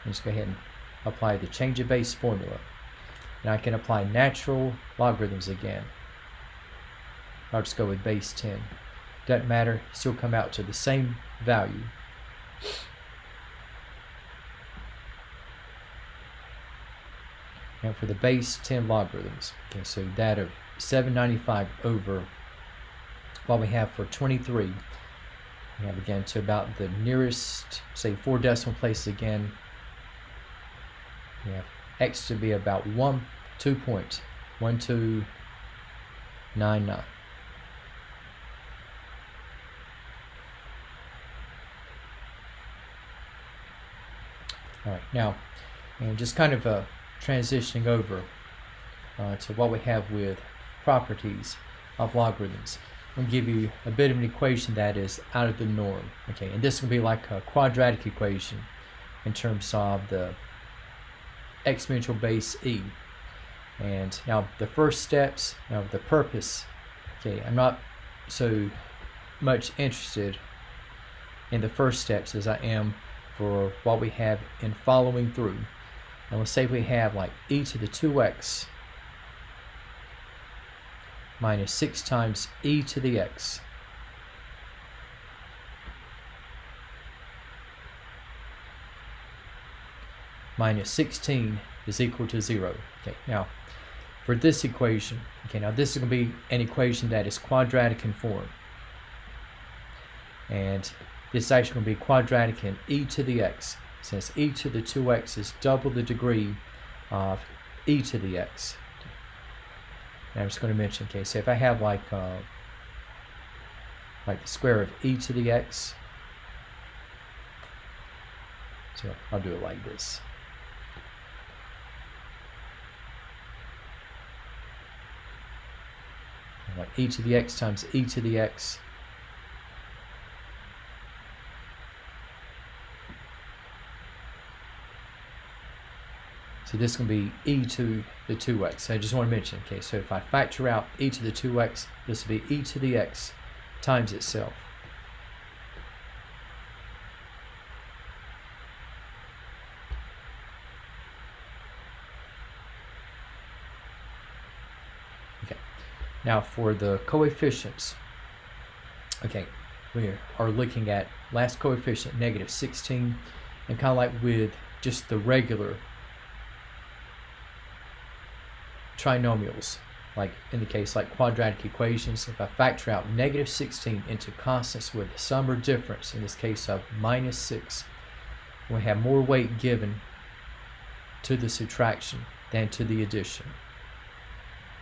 Just go ahead and apply the change of base formula. And I can apply natural logarithms again. I'll just go with base 10. Doesn't matter, still come out to the same value. And for the base 10 logarithms, okay, so that of 795 over what we have for 23, we have again to about the nearest, say 4 decimal places again. We have x to be about 2.1299. All right, now, and just kind of transitioning over to what we have with properties of logarithms. I'm going to give you a bit of an equation that is out of the norm. Okay, and this will be like a quadratic equation in terms of the exponential base e. And now the first steps, the purpose. Okay, I'm not so much interested in the first steps as I am for what we have in following through. And let's say we have like e to the 2x minus 6 times e to the x minus 16 is equal to 0. Okay, now for this equation, okay, now this is going to be an equation that is quadratic in form. And this is actually going to be quadratic in e to the x, since e to the 2x is double the degree of e to the x. And I'm just going to mention, okay, so if I have like the square of e to the x, so I'll do it like this. Like e to the x times e to the x. So this is going to be e to the 2x. So I just want to mention, okay, so if I factor out e to the 2x, this will be e to the x times itself. Okay, now for the coefficients, okay, we are looking at last coefficient negative 16, and kind of like with just the regular trinomials, like in the case like quadratic equations, if I factor out negative 16 into constants with the sum or difference, in this case of minus 6, we have more weight given to the subtraction than to the addition.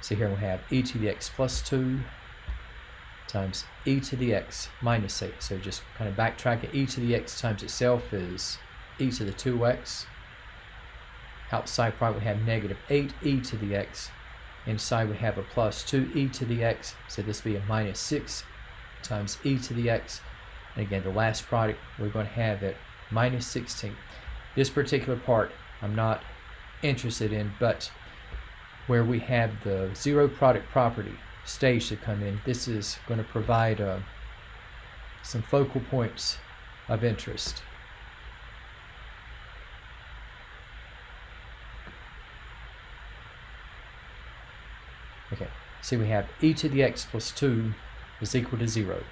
So here we have e to the x plus 2 times e to the x minus 8. So just kind of backtrack it. E to the x times itself is e to the 2x. Outside product we have negative 8e to the x. Inside we have a plus 2e to the x. So this will be a minus 6 times e to the x. And again, the last product we're going to have at minus 16. This particular part I'm not interested in, but where we have the zero product property stage to come in, this is going to provide some focal points of interest. Okay, so we have e to the x plus 2 is equal to 0.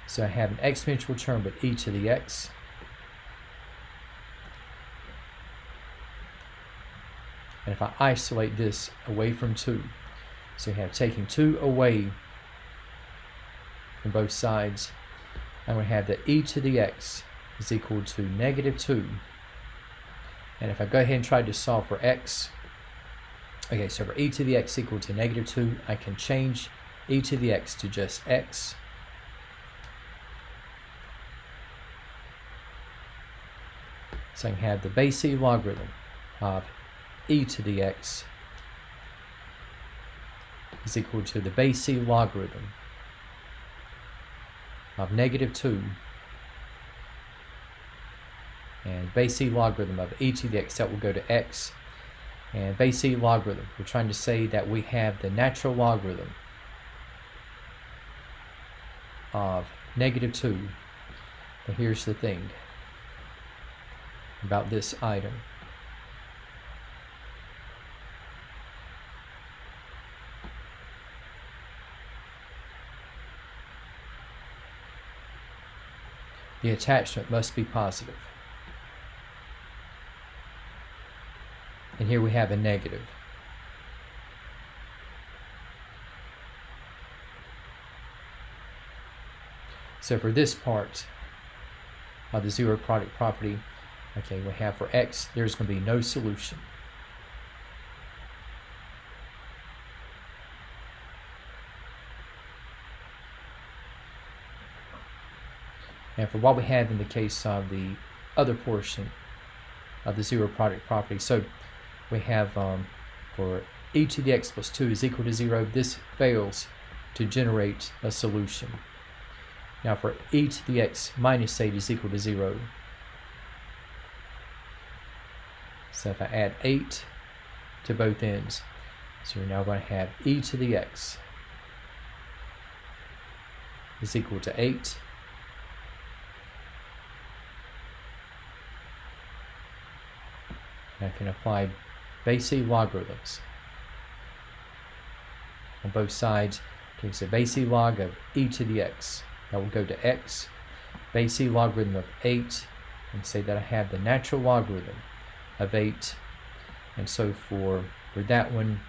So I have an exponential term with e to the x. And if I isolate this away from 2, so you have taking 2 away from both sides, I'm going to have that e to the x is equal to negative 2. And if I go ahead and try to solve for x, okay, so for e to the x equal to negative 2, I can change e to the x to just x. So I can have the base e logarithm of e to the x is equal to the base e logarithm of negative 2 and base e logarithm of e to the x, that will go to x, and base e logarithm, we're trying to say that we have the natural logarithm of negative 2. But here's the thing about this item. The attachment must be positive. And here we have a negative. So for this part of the zero product property, okay, we have for x, there's going to be no solution. And for what we have in the case of the other portion of the zero product property, so we have for e to the x plus 2 is equal to 0, this fails to generate a solution. Now for e to the x minus 8 is equal to 0. So if I add 8 to both ends, so we're now going to have e to the x is equal to 8. I can apply base e logarithms on both sides. Okay, so base e log of e to the x, that will go to x. Base e logarithm of 8, and say that I have the natural logarithm of 8. And so for that one,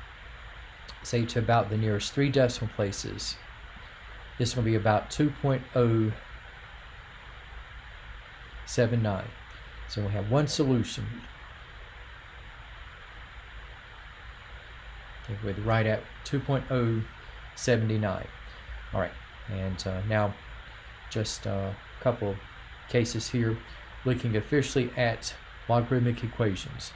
say to about the nearest 3 decimal places, this is going to be about 2.079. So we have one solution. Okay, with right at 2.079. All right, and now just a couple cases here, looking officially at logarithmic equations.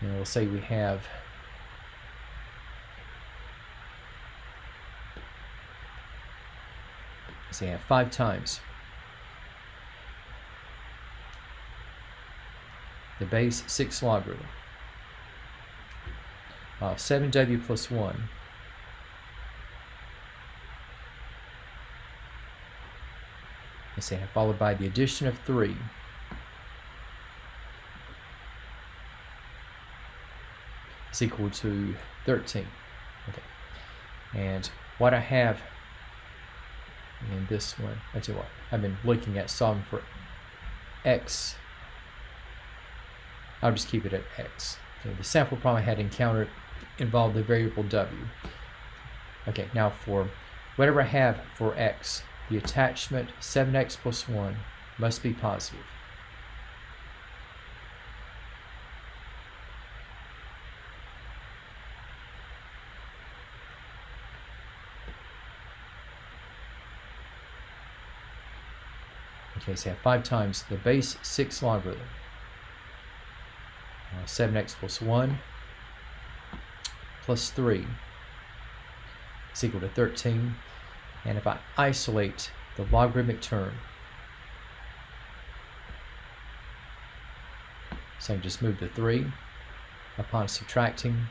And we'll say we have say I have 5 times the base 6 logarithm of 7w plus 1 let's say followed by the addition of 3 is is equal to 13. Okay, and what I have in this one, I tell you what, I've been looking at solving for x. I'll just keep it at x. Okay, the sample problem I had encountered involved the variable w. Okay, now for whatever I have for x, the attachment 7x plus 1 must be positive. Okay, so I have 5 times the base 6 logarithm. 7x plus 1 plus 3 is equal to 13. And if I isolate the logarithmic term, so I just move the 3 upon subtracting.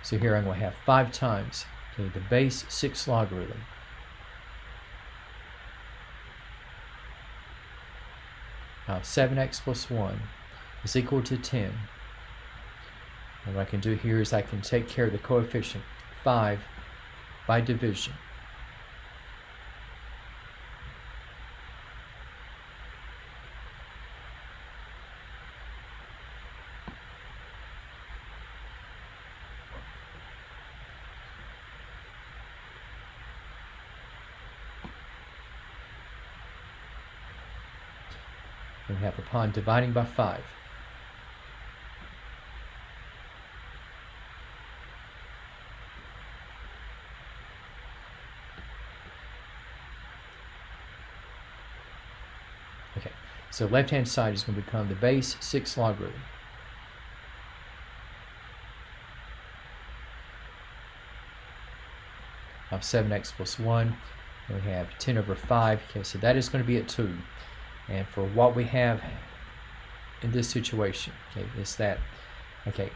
So here I'm going to have 5 times the base 6 logarithm of 7x plus 1 is equal to 10. And what I can do here is I can take care of the coefficient 5 by division. We have upon dividing by 5. Okay, so left-hand side is going to become the base 6 logarithm of 7x plus 1. And we have 10 over 5. Okay, so that is going to be at 2. And for what we have in this situation, okay, is that, okay,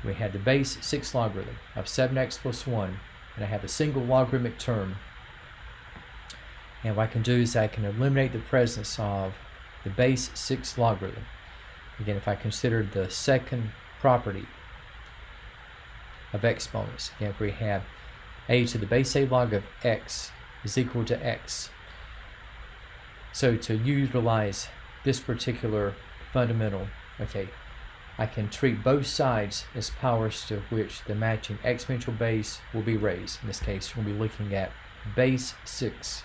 we had the base 6 logarithm of 7x plus 1, and I have a single logarithmic term. And what I can do is I can eliminate the presence of the base 6 logarithm. Again, if I consider the second property of exponents, again, if we have a to the base a log of x is equal to x. So to utilize this particular fundamental, okay, I can treat both sides as powers to which the matching exponential base will be raised. In this case, we'll be looking at base 6.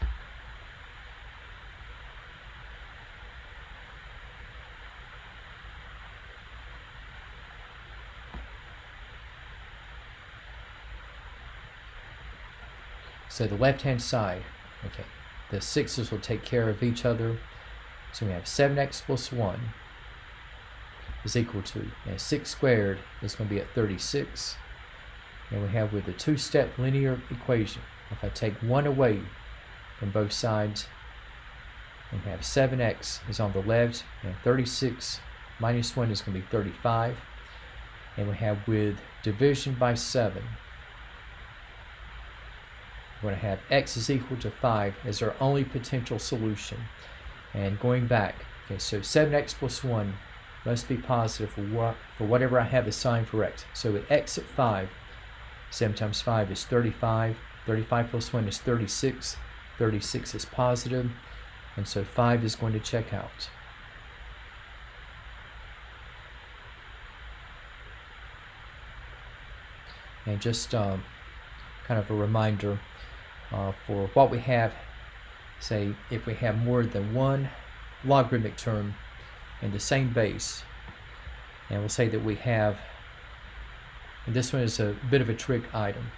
So the left-hand side, okay, the 6's will take care of each other. So we have 7x plus 1 is equal to, and 6 squared is going to be at 36. And we have with the two-step linear equation, if I take 1 away from both sides, we have 7x is on the left, and 36 minus 1 is going to be 35. And we have with division by 7, we're going to have x is equal to 5 as our only potential solution. And going back, okay, so 7x plus 1 must be positive for whatever I have assigned for x. So with x at 5, 7 times 5 is 35. 35 plus 1 is 36. 36 is positive, and so 5 is going to check out. And just kind of a reminder, for what we have, say if we have more than one logarithmic term in the same base, and we'll say that we have, and this one is a bit of a trick item.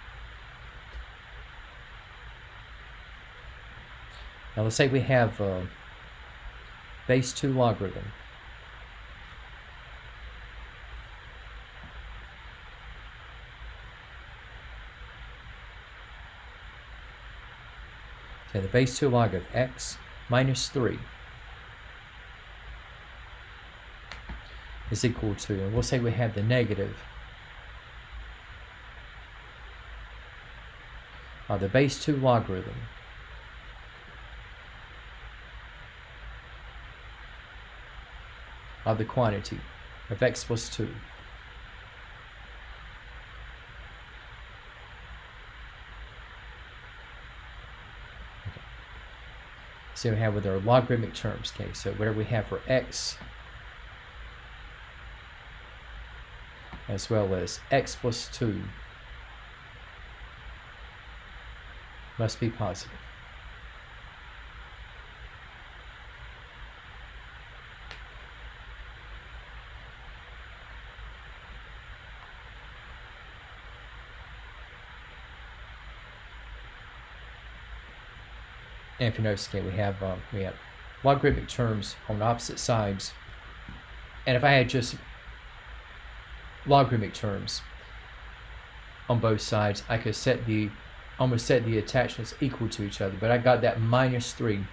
Now let's say we have base 2 logarithm. Okay, the base 2 log of x minus 3 is equal to, and we'll say we have the negative of the base 2 logarithm of the quantity of x plus 2. So we have with our logarithmic terms. Okay, so whatever we have for x as well as x plus 2 must be positive. And if you notice, okay, we have logarithmic terms on opposite sides, and if I had just logarithmic terms on both sides, I could almost set the attachments equal to each other. But I got that minus 3,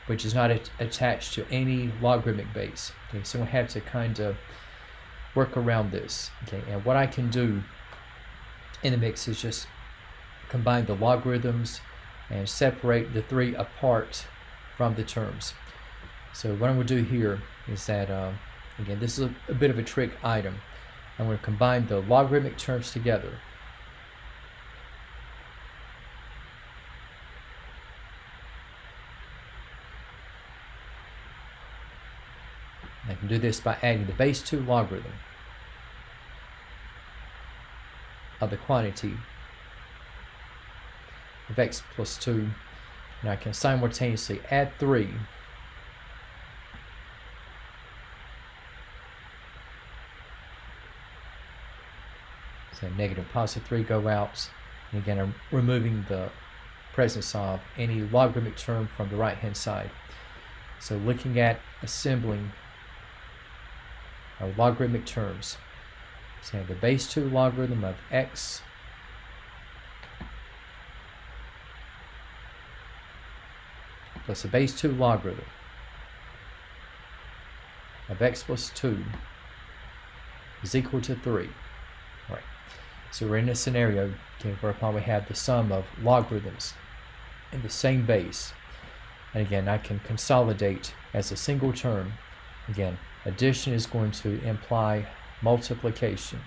which is not attached to any logarithmic base. Okay, so I have to kind of work around this. Okay, and what I can do in the mix is just combine the logarithms and separate the 3 apart from the terms. So what I'm going to do here is that, again, this is a bit of a trick item. I'm going to combine the logarithmic terms together. I can do this by adding the base 2 logarithm of the quantity of x plus 2, and I can simultaneously add 3 so negative and positive 3 go out, and again I'm removing the presence of any logarithmic term from the right hand side. So looking at assembling our logarithmic terms, so I have the base 2 logarithm of x plus the base 2 logarithm of x plus 2 is equal to 3. All right. So we're in a scenario, okay, whereupon we have the sum of logarithms in the same base. And again, I can consolidate as a single term. Again, addition is going to imply multiplication.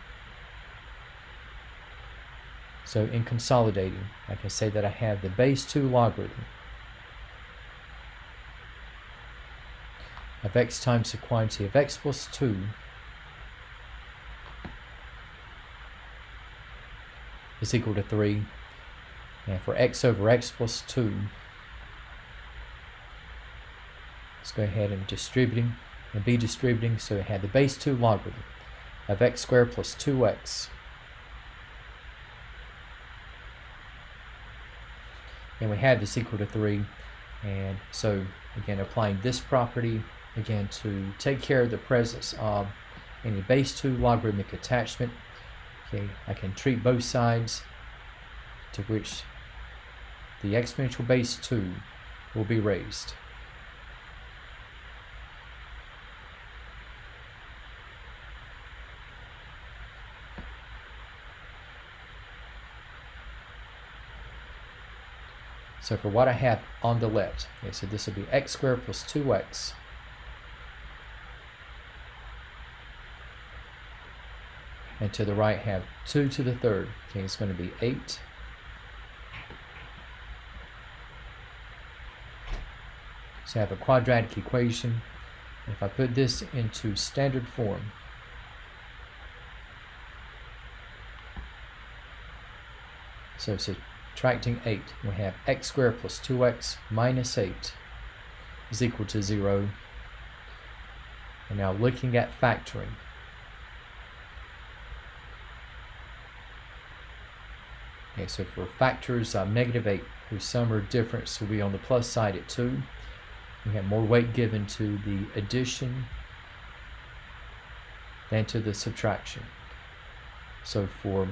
So in consolidating, I can say that I have the base 2 logarithm of x times the quantity of x plus 2 is equal to 3. And for x over x plus 2, let's go ahead and be distributing. So we had the base 2 logarithm of x squared plus 2x. And we have this equal to 3. And so again, applying this property again to take care of the presence of any base 2 logarithmic attachment. Okay, I can treat both sides to which the exponential base 2 will be raised. So for what I have on the left, okay, so this will be x squared plus 2x and to the right have 2 to the third. Okay, it's going to be 8. So I have a quadratic equation. If I put this into standard form, so subtracting 8, we have x squared plus 2x minus 8 is equal to 0. And now looking at factoring, okay, so for factors of negative 8, whose sum or difference will be on the plus side at 2, we have more weight given to the addition than to the subtraction. So for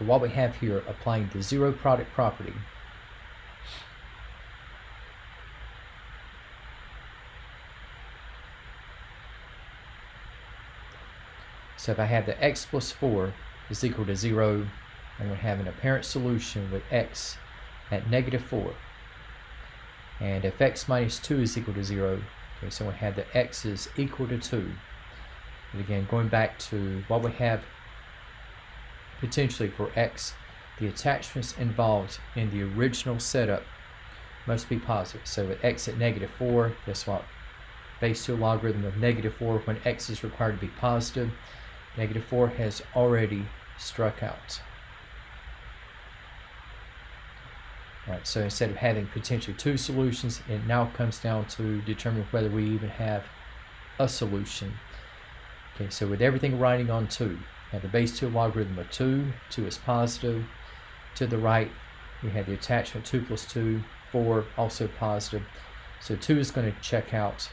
what we have here, applying the zero product property, so if I have the x plus 4 is equal to 0, I'm going to have an apparent solution with x at negative 4. And if x minus 2 is equal to 0, Okay, so we have the x is equal to 2. And again, going back to what we have potentially for x, the attachments involved in the original setup must be positive. So with x at -4, guess what? Base 2 logarithm of -4 when x is required to be positive. -4 has already struck out. Alright, so instead of having potentially 2 solutions, it now comes down to determine whether we even have a solution. Okay, so with everything riding on 2, now the base 2 logarithm of 2 is positive. To the right, we have the attachment 2 plus 2, 4, also positive. So 2 is going to check out